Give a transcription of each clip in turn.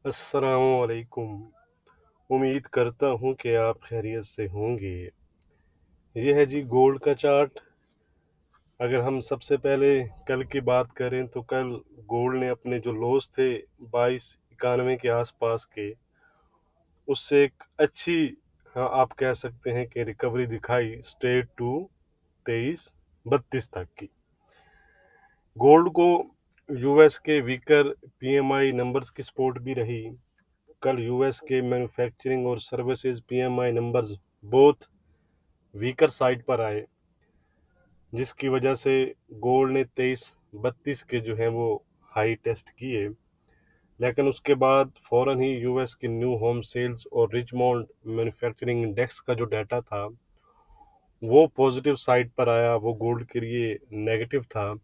अस्सलामुअलैकुम। उम्मीद करता हूँ कि आप खैरियत से होंगे। ये है जी गोल्ड का चार्ट। अगर हम सबसे पहले कल की बात करें तो कल गोल्ड ने अपने जो लोस थे 2291 के आसपास के, उससे एक अच्छी, हाँ आप कह सकते हैं कि रिकवरी दिखाई स्ट्रेट टू 2332 तक की। गोल्ड को यूएस के वीकर पीएमआई नंबर्स की सपोर्ट भी रही। कल यूएस के मैन्युफैक्चरिंग और services PMI numbers both weaker side पर आए, जिसकी वजह से गोल्ड ने 2332 के जो हैं वो हाई टेस्ट किए। लेकिन उसके बाद फौरन ही यूएस के न्यू होम सेल्स और रिचमोंड मैन्युफैक्चरिंग इंडेक्स का जो डाटा था वो पॉजिटिव साइड पर आया, वो गोल्ड के लिए नेगेटिव था।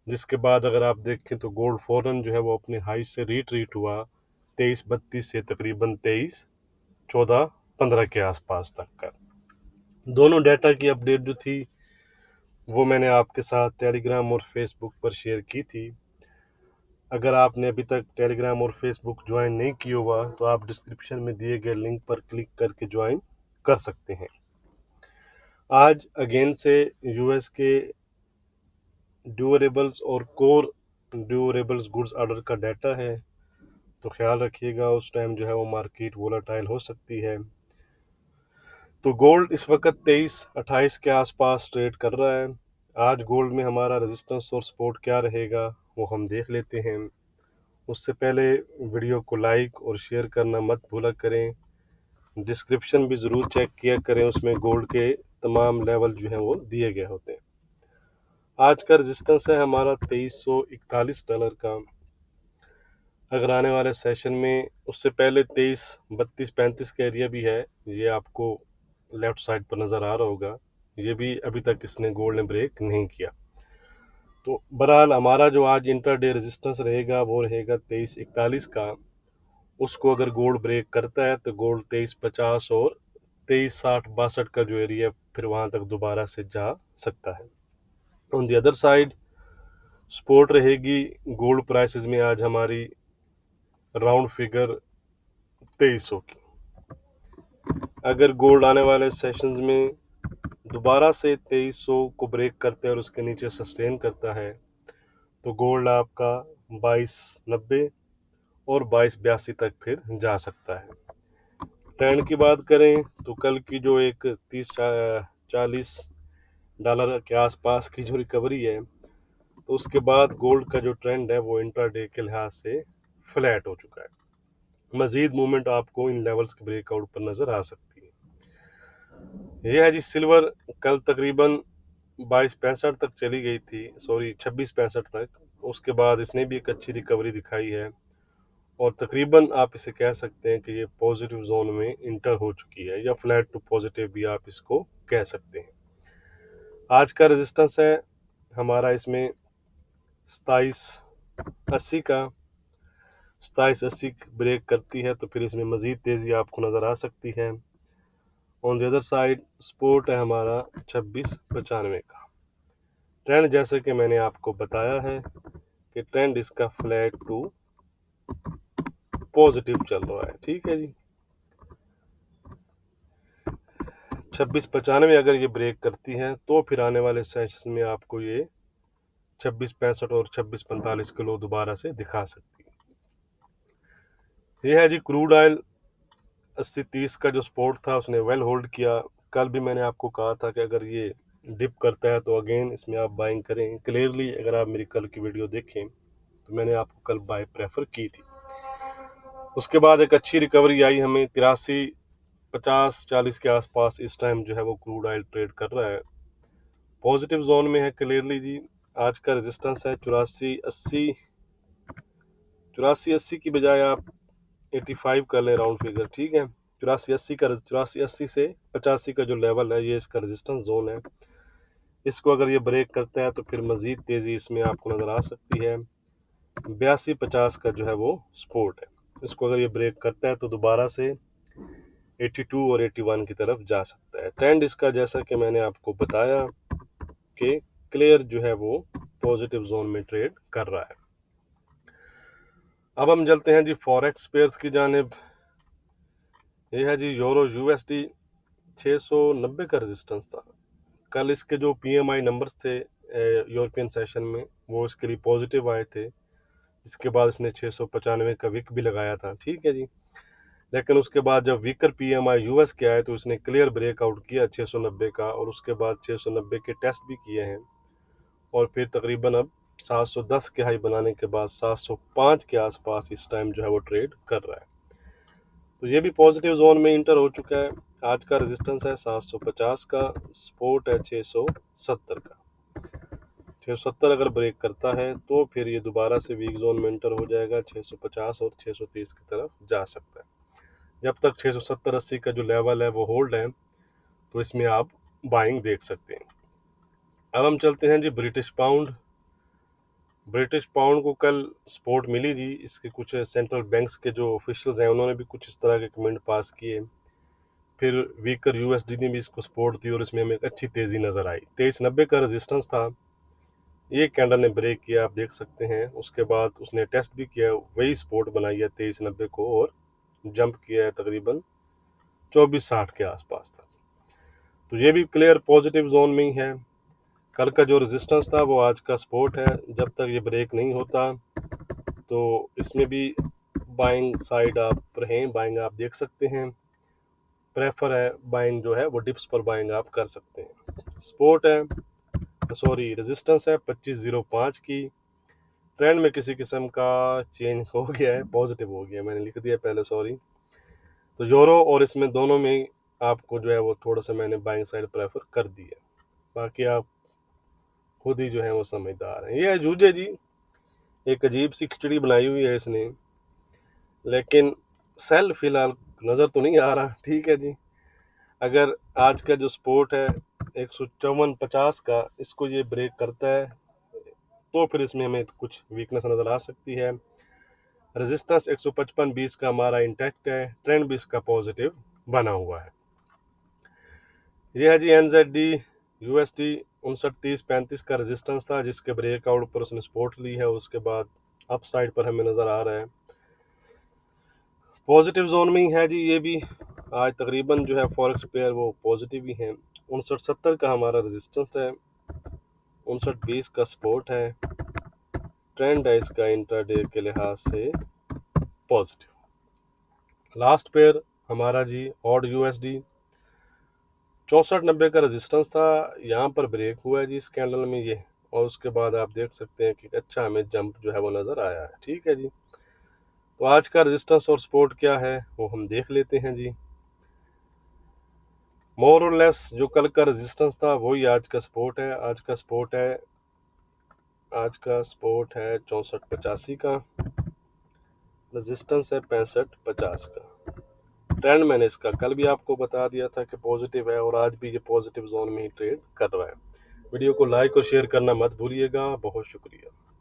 जिसके बाद अगर आप देखें तो गोल्ड फौरन जो है वो अपने हाई से रिट्रीट हुआ 2332 से तकरीबन 2314-15 के आसपास तक का। दोनों डाटा की अपडेट जो थी वो मैंने आपके साथ टेलीग्राम और फेसबुक पर शेयर की थी। अगर आपने अभी तक टेलीग्राम और फेसबुक ज्वाइन नहीं किया हुआ तो आप डिस्क्रिप्शन में दिए गए लिंक पर क्लिक करके ज्वाइन कर सकते हैं। आज अगेन से यूएस के ड्यूरेबल्स और कोर ड्यूरेबल्स गुड्स ऑर्डर का डाटा है, तो ख्याल रखिएगा उस टाइम जो है वो मार्केट वोलाटाइल हो सकती है। तो गोल्ड इस वक्त 2328 के आसपास ट्रेड कर रहा है। आज गोल्ड में हमारा रेजिस्टेंस और सपोर्ट क्या रहेगा वो हम देख लेते हैं। उससे पहले वीडियो को लाइक और शेयर करना मत भूला करें। डिस्क्रिप्शन भी ज़रूर चेक किया करें, उसमें गोल्ड के तमाम लेवल जो हैं वो दिए गए होते हैं। आज का रेजिस्टेंस है हमारा $2341 का। अगर आने वाले सेशन में उससे पहले 2332-35 का एरिया भी है, ये आपको लेफ्ट साइड पर नज़र आ रहा होगा। ये भी अभी तक इसने गोल्ड ने ब्रेक नहीं किया। तो बहरहाल हमारा जो आज इंटरडे रेजिस्टेंस रहेगा वो रहेगा 2341 का। उसको अगर गोल्ड ब्रेक करता है तो गोल्ड 2350 और 2360-62 का जो एरिया फिर वहाँ तक दोबारा से जा सकता है। On the other side support रहेगी गोल्ड प्राइसेस में आज हमारी राउंड फिगर 2300 की। अगर गोल्ड आने वाले सेशंस में दोबारा से 2300 को ब्रेक करते हैं और उसके नीचे सस्टेन करता है तो गोल्ड आपका 2290 और 2282 तक फिर जा सकता है। ट्रेंड की बात करें तो कल की जो एक 30-40 डॉलर के आसपास की जो रिकवरी है, तो उसके बाद गोल्ड का जो ट्रेंड है वो इंट्राडे के लिहाज से फ्लैट हो चुका है। मजीद मूवमेंट आपको इन लेवल्स के ब्रेकआउट पर नज़र आ सकती है। यह है जी सिल्वर। कल तकरीबन 2265 तक चली गई थी, सॉरी 2665 तक। उसके बाद इसने भी एक अच्छी रिकवरी दिखाई है और तकरीबन आप इसे कह सकते हैं कि ये पॉजिटिव जोन में इंटर हो चुकी है, या फ्लैट टू पॉजिटिव भी आप इसको कह सकते हैं। आज का रेजिस्टेंस है हमारा इसमें 2780 का। 2780 ब्रेक करती है तो फिर इसमें मज़ीद तेज़ी आपको नज़र आ सकती है। On the other side support है हमारा 2695 का। ट्रेंड जैसे कि मैंने आपको बताया है कि ट्रेंड इसका फ्लैट टू पॉजिटिव चल रहा है। ठीक है जी, 2695 अगर ये ब्रेक करती है तो फिर आने वाले सेशन में आपको ये 2665 और 2645 किलो दोबारा से दिखा सकती है। ये है जी क्रूड ऑयल 80-30 का जो सपोर्ट था उसने वेल होल्ड किया। कल भी मैंने आपको कहा था कि अगर ये डिप करता है तो अगेन इसमें आप बाइंग करें। क्लियरली अगर आप मेरी कल की वीडियो देखें तो मैंने आपको कल बाय प्रेफर की थी। उसके बाद एक अच्छी रिकवरी आई हमें 83-50-40 के आसपास। इस टाइम जो है वो क्रूड ऑयल ट्रेड कर रहा है, पॉजिटिव जोन में है क्लियरली जी। आज का रेजिस्टेंस है 84-80। 84-80 की बजाय आप 85 कर लें राउंड फिगर, ठीक है। 84-80 से 85 का जो लेवल है ये इसका रेजिस्टेंस जोन है। इसको अगर ये ब्रेक करता है तो फिर मज़ीद तेज़ी इसमें आपको नज़र आ सकती है। 82-50 का जो है वो सपोर्ट है। इसको अगर ये ब्रेक करता है तो दोबारा से 82 और 81 की तरफ जा सकता है। ट्रेंड इसका जैसा कि मैंने आपको बताया कि क्लियर जो है वो पॉजिटिव जोन में ट्रेड कर रहा है। अब हम चलते हैं जी फॉरेक्स पेयर्स की जानिब। ये है जी यूरो यूएसडी 690 का रेजिस्टेंस था। कल इसके जो पीएमआई नंबर्स थे यूरोपियन सेशन में, वो इसके लिए पॉजिटिव आए थे। इसके बाद इसने 695 का विक भी लगाया था, ठीक है जी। लेकिन उसके बाद जब वीकर पीएमआई यूएस के आए तो इसने क्लियर ब्रेकआउट किया 690 का, और उसके बाद 690 के टेस्ट भी किए हैं, और फिर तकरीबन अब 710 के हाई बनाने के बाद 705 के आसपास इस टाइम जो है वो ट्रेड कर रहा है। तो ये भी पॉजिटिव जोन में इंटर हो चुका है। आज का रेजिस्टेंस है 750 का, सपोर्ट है 670 का। 670 अगर ब्रेक करता है तो फिर ये दोबारा से वीक जोन में इंटर हो जाएगा, 650 और 630 की तरफ जा सकता है। जब तक 670-80 का जो लेवल है वो होल्ड है, तो इसमें आप बाइंग देख सकते हैं। अब हम चलते हैं जी ब्रिटिश पाउंड। ब्रिटिश पाउंड को कल सपोर्ट मिली जी। इसके कुछ सेंट्रल बैंक्स के जो ऑफिशियल्स हैं उन्होंने भी कुछ इस तरह के कमेंट पास किए। फिर वीकर यूएसडी ने भी इसको सपोर्ट दी और इसमें हमें एक अच्छी तेज़ी नज़र आई। 2390 का रेजिस्टेंस था, ये कैंडल ने ब्रेक किया, आप देख सकते हैं। उसके बाद उसने टेस्ट भी किया, वही सपोर्ट बनाई है 2390 को, और जंप किया है तकरीबन 2460 के आसपास तक। तो ये भी क्लियर पॉजिटिव जोन में ही है। कल का जो रेजिस्टेंस था वो आज का सपोर्ट है। जब तक ये ब्रेक नहीं होता तो इसमें भी बाइंग साइड आप रहें, बाइंग आप देख सकते हैं। प्रेफर है बाइंग जो है वो डिप्स पर बाइंग आप कर सकते हैं। सपोर्ट है, सॉरी रेजिस्टेंस है 2505 की। ट्रेंड में किसी किस्म का चेंज हो गया है, पॉजिटिव हो गया, मैंने लिख दिया पहले, सॉरी। तो यूरो और इसमें दोनों में आपको जो है वो थोड़ा सा मैंने बाइंग साइड प्रेफर कर दी है। बाकी आप खुद ही जो है वो समझदार हैं। ये है जूझे जी, एक अजीब सी खिचड़ी बनाई हुई है इसने, लेकिन सेल फिलहाल नज़र तो नहीं आ रहा, ठीक है जी। अगर आज का जो सपोर्ट है 154.50 का, इसको ये ब्रेक करता है तो फिर इसमें हमें कुछ वीकनेस नज़र आ सकती है। रेजिस्टेंस 155.20 का हमारा इंटैक्ट है, ट्रेंड भी इसका पॉजिटिव बना हुआ है। यह है जी एनजेडी यूएसडी 5930-35 का रेजिस्टेंस था, जिसके ब्रेकआउट पर उसने सपोर्ट ली है। उसके बाद अप साइड पर हमें नज़र आ रहा है, पॉजिटिव जोन में ही है जी। ये भी आज तकरीबन जो है फॉरेक्स पेयर वो पॉजिटिव ही है। 5970 का हमारा रेजिस्टेंस है, 5920 का सपोर्ट है, ट्रेंड है इसका इंट्राडे के लिहाज से पॉजिटिव। लास्ट पेयर हमारा जी ऑड यूएसडी 6490 का रेजिस्टेंस था, यहाँ पर ब्रेक हुआ है जी इस कैंडल में ये, और उसके बाद आप देख सकते हैं कि अच्छा हमें जंप जो है वो नज़र आया है, ठीक है जी। तो आज का रेजिस्टेंस और सपोर्ट क्या है वो हम देख लेते हैं जी। मोर और लेस जो कल का रेजिस्टेंस था वही आज का सपोर्ट है। आज का सपोर्ट है 6485 का, रेजिस्टेंस है 6550 का। ट्रेंड मैंने इसका कल भी आपको बता दिया था कि पॉजिटिव है, और आज भी ये पॉजिटिव जोन में ही ट्रेड कर रहा है। वीडियो को लाइक और शेयर करना मत भूलिएगा। बहुत शुक्रिया।